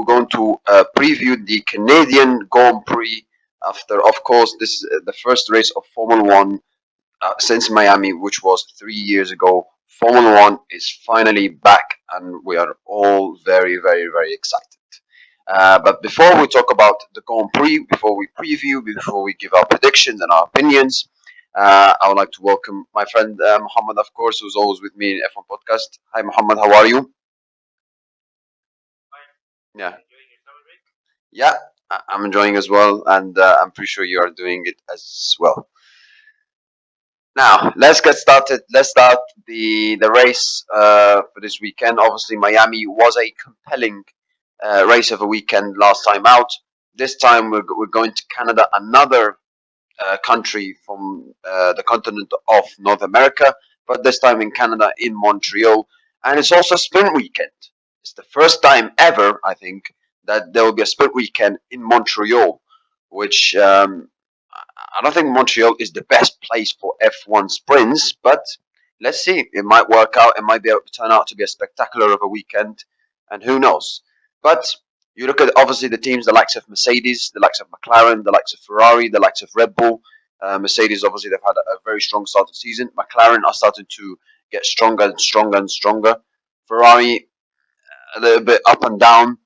we're going to preview the Canadian Grand Prix after, of course, this is the first race of Formula One since Miami, which was 3 years ago. Formula One is finally back, and we are all very, very, very excited. But before we talk about the Grand Prix, before we preview, before we give our predictions and our opinions, I would like to welcome my friend Muhammad, of course, who's always with me in F1 Podcast. Hi, Muhammad, how are you? Yeah, yeah, I'm enjoying as well, and I'm pretty sure you are doing it as well. Now, let's get started. Let's start the race for this weekend. Obviously, Miami was a compelling race of a weekend last time out. This time, we're going to Canada, another country from the continent of North America, but this time in Canada, in Montreal. And it's also a sprint weekend. It's the first time ever, I think, that there will be a sprint weekend in Montreal, which I don't think Montreal is the best place for F1 sprints, but let's see. It might work out. It might be able to turn out to be a spectacular of a weekend, and who knows. But you look at obviously the teams, the likes of Mercedes, the likes of McLaren, the likes of Ferrari, the likes of Red Bull. Mercedes, obviously, they've had a very strong start to the season. McLaren are starting to get stronger and stronger and stronger. Ferrari, a little bit up and down.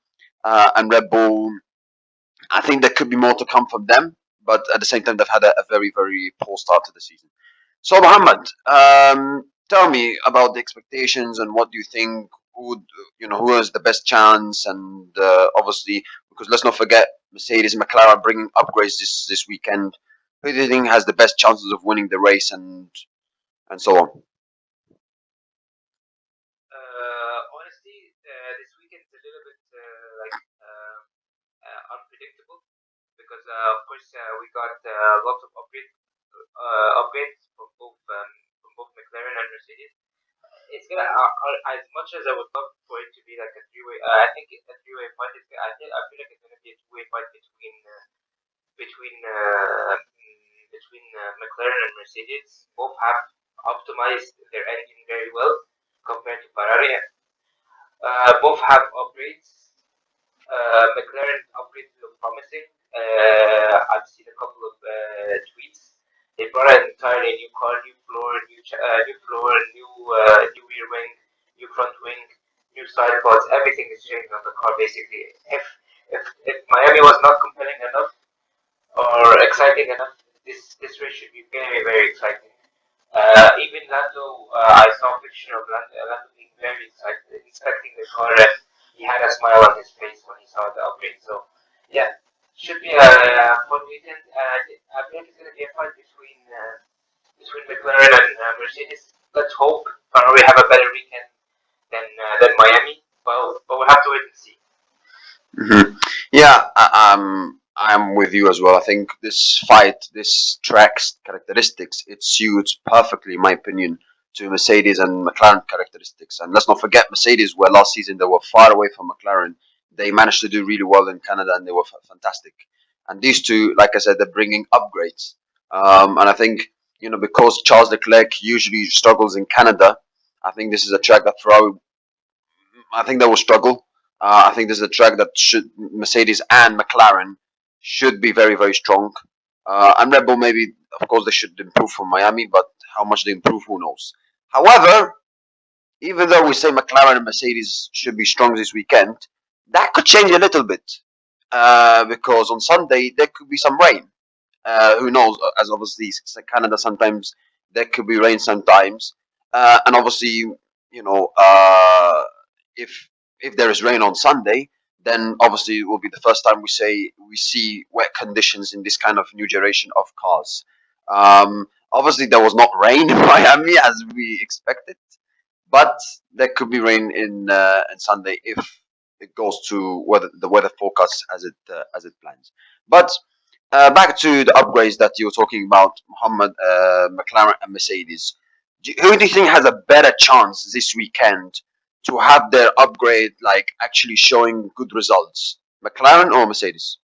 And Red Bull, I think there could be more to come from them. But at the same time, they've had a very, very poor start to the season. So, Mohammed, tell me about the expectations and what do you think would who has the best chance, and obviously because let's not forget Mercedes and McLaren bringing upgrades this weekend. Who do you think has the best chances of winning the race and so on? Mhm. Yeah, I'm with you as well. I think this fight, this track's characteristics, it suits perfectly, in my opinion, to Mercedes and McLaren characteristics. And let's not forget, Mercedes were last season they were far away from McLaren. They managed to do really well in Canada, and they were fantastic. And these two, like I said, they're bringing upgrades. And I think because Charles Leclerc usually struggles in Canada, I think this is a track that Ferrari I think they will struggle. I think this is a track that should Mercedes and McLaren should be very very strong. And Red Bull maybe of course they should improve from Miami, but how much they improve who knows. However, even though we say McLaren and Mercedes should be strong this weekend, that could change a little bit because on Sunday there could be some rain. Who knows? As obviously Canada sometimes there could be rain sometimes, and obviously if there is rain on Sunday, then obviously it will be the first time we see wet conditions in this kind of new generation of cars. Obviously there was not rain in Miami as we expected, but there could be rain in Sunday if it goes to the weather forecast as it plans. But back to the upgrades that you were talking about, Muhammad, McLaren and Mercedes. Who do you think has a better chance this weekend to have their upgrade like actually showing good results? McLaren or Mercedes?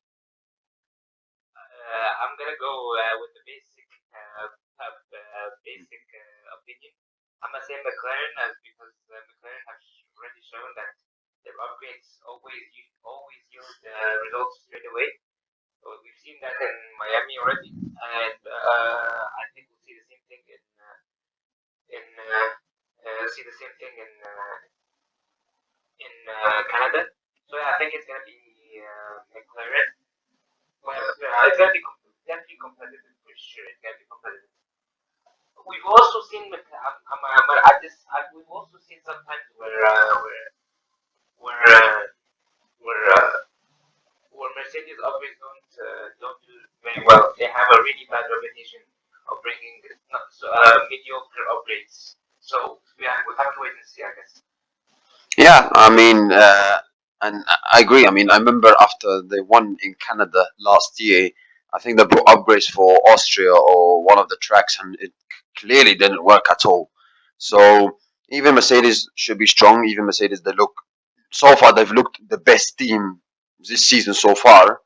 Yeah, and I agree. I mean, I remember after they won in Canada last year, I think they brought upgrades for Austria or one of the tracks, and it clearly didn't work at all. So even Mercedes should be strong. Even Mercedes, they look so far they've looked the best team this season so far.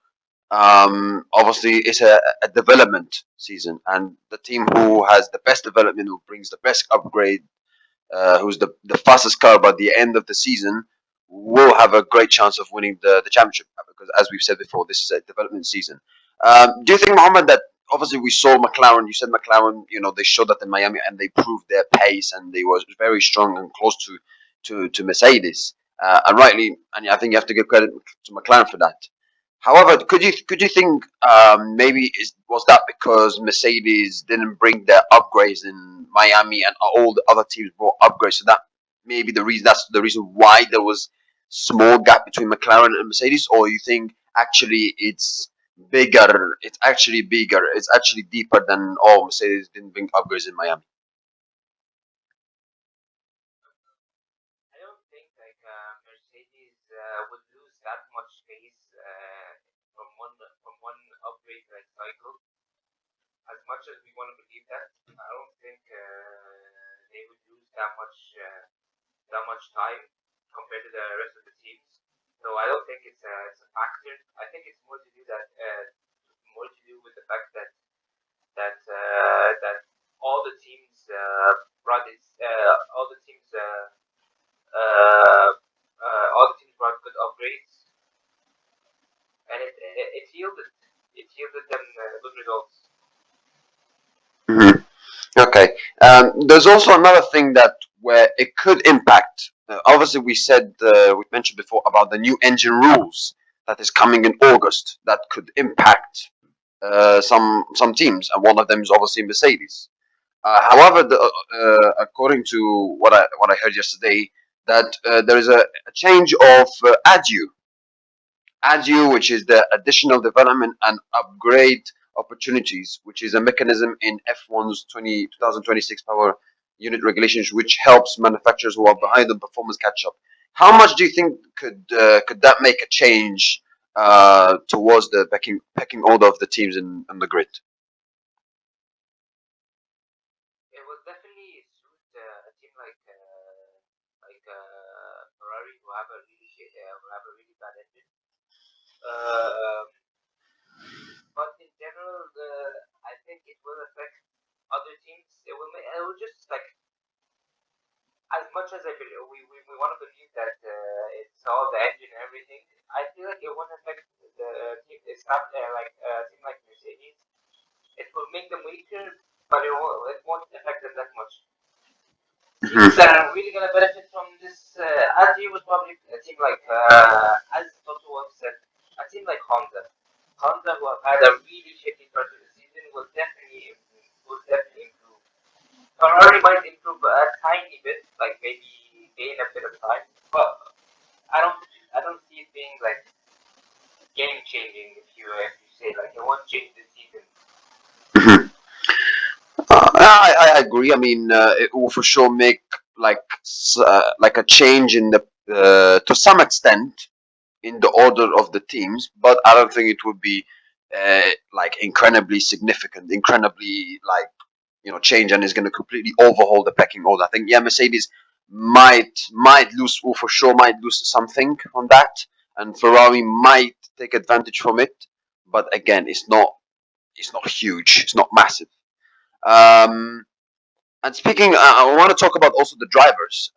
Obviously, it's a development season, and the team who has the best development, who brings the best upgrade, who's the fastest car by the end of the season, will have a great chance of winning the championship. Because, as we've said before, this is a development season. Do you think, Mohammed, that obviously we saw McLaren? You said McLaren, they showed that in Miami and they proved their pace and they were very strong and close to Mercedes. And rightly, and I think you have to give credit to McLaren for that. However, could you think maybe was that because Mercedes didn't bring their upgrades in Miami and all the other teams brought upgrades, so that maybe that's the reason why there was small gap between McLaren and Mercedes, or you think actually it's bigger, it's actually deeper than Mercedes didn't bring upgrades in Miami. Mhm. Okay. There's also another thing that where it could impact. Obviously, we mentioned before about the new engine rules that is coming in August that could impact some teams, and one of them is obviously Mercedes. However, according to what I heard yesterday, that there is a change of ADU, which is the additional development and upgrade opportunities, which is a mechanism in F1's 2026 power unit regulations, which helps manufacturers who are behind on performance catch up. How much do you think could that make a change towards the pecking order of the teams in the grid? Mhm. Mhm. I agree. I mean, it will for sure make like a change in the to some extent in the order of the teams, but I don't think it would be like incredibly significant, incredibly like change, and is going to completely overhaul the pecking order. I think yeah, Mercedes might lose, or for sure might lose something on that, and Ferrari might take advantage from it. But again, it's not huge, it's not massive. Um, And speaking, I want to talk about also the drivers.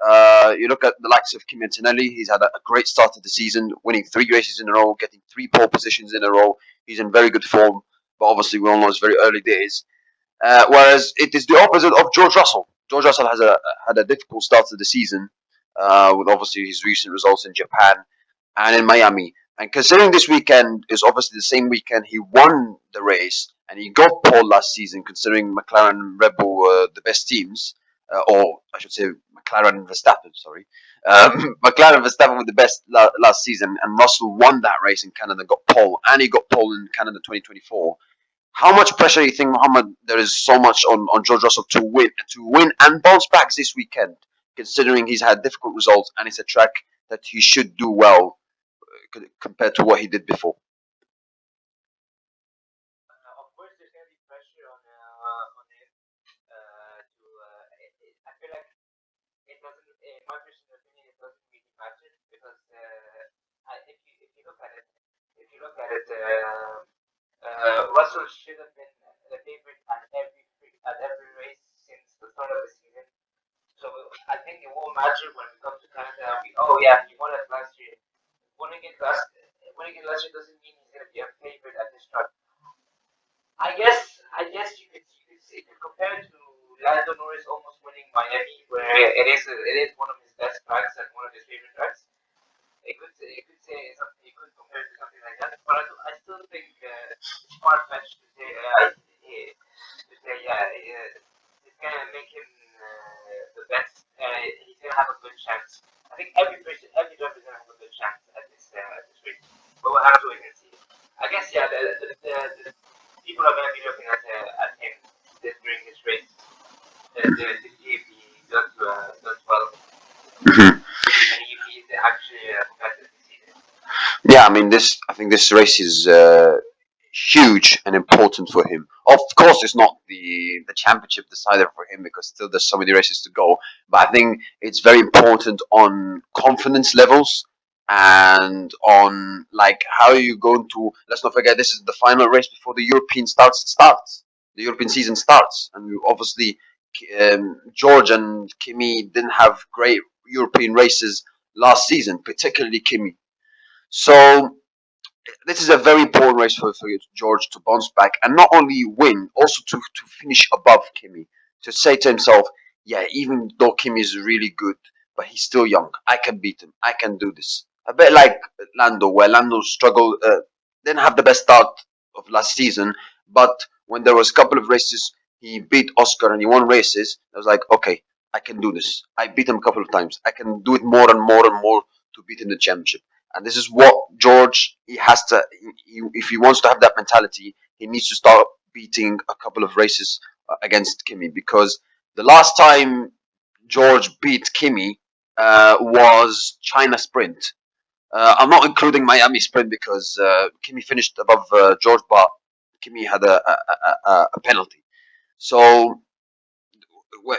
You look at the likes of Kimi Antonelli. He's had a great start to the season, winning three races in a row, getting three pole positions in a row. He's in very good form, but obviously we all know it's very early days. Whereas it is the opposite of George Russell. George Russell had a difficult start to the season, with obviously his recent results in Japan and in Miami. And considering this weekend is obviously the same weekend he won the race and he got pole last season, considering McLaren and Red Bull were the best teams, or I should say McLaren and Verstappen, sorry. McLaren and Verstappen were the best last season, and Russell won that race in Canada, got pole, and he got pole in Canada 2024. How much pressure do you think, Mohammed, there is so much on George Russell to win and bounce back this weekend, considering he's had difficult results and it's a track that he should do well compared to what he did before? Mhm. Yeah, I mean this. I think this race is huge and important for him. Of course, it's not the championship decider for him because still there's so many races to go. But I think it's very important on confidence levels and on like how are you going to. Let's not forget this is the final race before the European starts. The European season starts, and obviously George and Kimi didn't have great European races last season, particularly Kimi. So this is a very important race for George to bounce back and not only win, also to finish above Kimi. To say to himself, yeah, even though Kimi is really good, but he's still young. I can beat him. I can do this. A bit like Lando, where Lando struggled, didn't have the best start of last season, but when there was a couple of races, he beat Oscar and he won races. I was like, okay, I can do this. I beat him a couple of times. I can do it more and more and more to beat him in the championship. And this is what George he has to. If he wants to have that mentality, he needs to start beating a couple of races against Kimi because the last time George beat Kimi was China Sprint. I'm not including Miami Sprint because Kimi finished above George, but Kimi had a penalty. So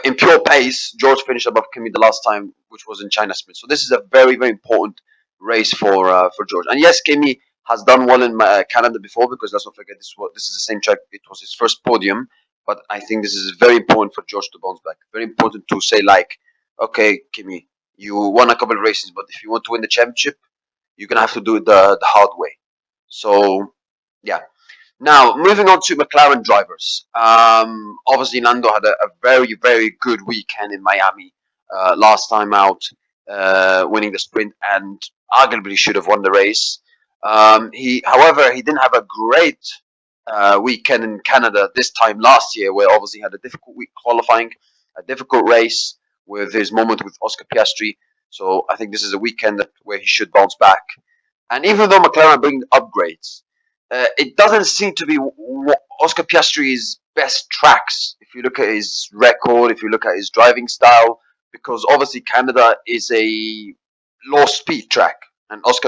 in pure pace, George finished above Kimi the last time, which was in China Sprint. So this is a very very important race for George. And yes, Kimi has done well in Canada before because let's not forget this is the same track. It was his first podium, but I think this is very important for George to bounce back. Very important to say like, okay, Kimi, you won a couple of races, but if you want to win the championship, you're gonna have to do it the hard way. So yeah, now, moving on to McLaren drivers. Obviously, Lando had a very, very good weekend in Miami last time out, winning the sprint, and arguably should have won the race. However, he didn't have a great weekend in Canada this time last year, where obviously he had a difficult week qualifying, a difficult race with his moment with Oscar Piastri. So I think this is a weekend where he should bounce back. And even though McLaren bring upgrades, it doesn't seem to be Oscar Piastri's best tracks. If you look at his record, if you look at his driving style, because obviously Canada is a low speed track, and Oscar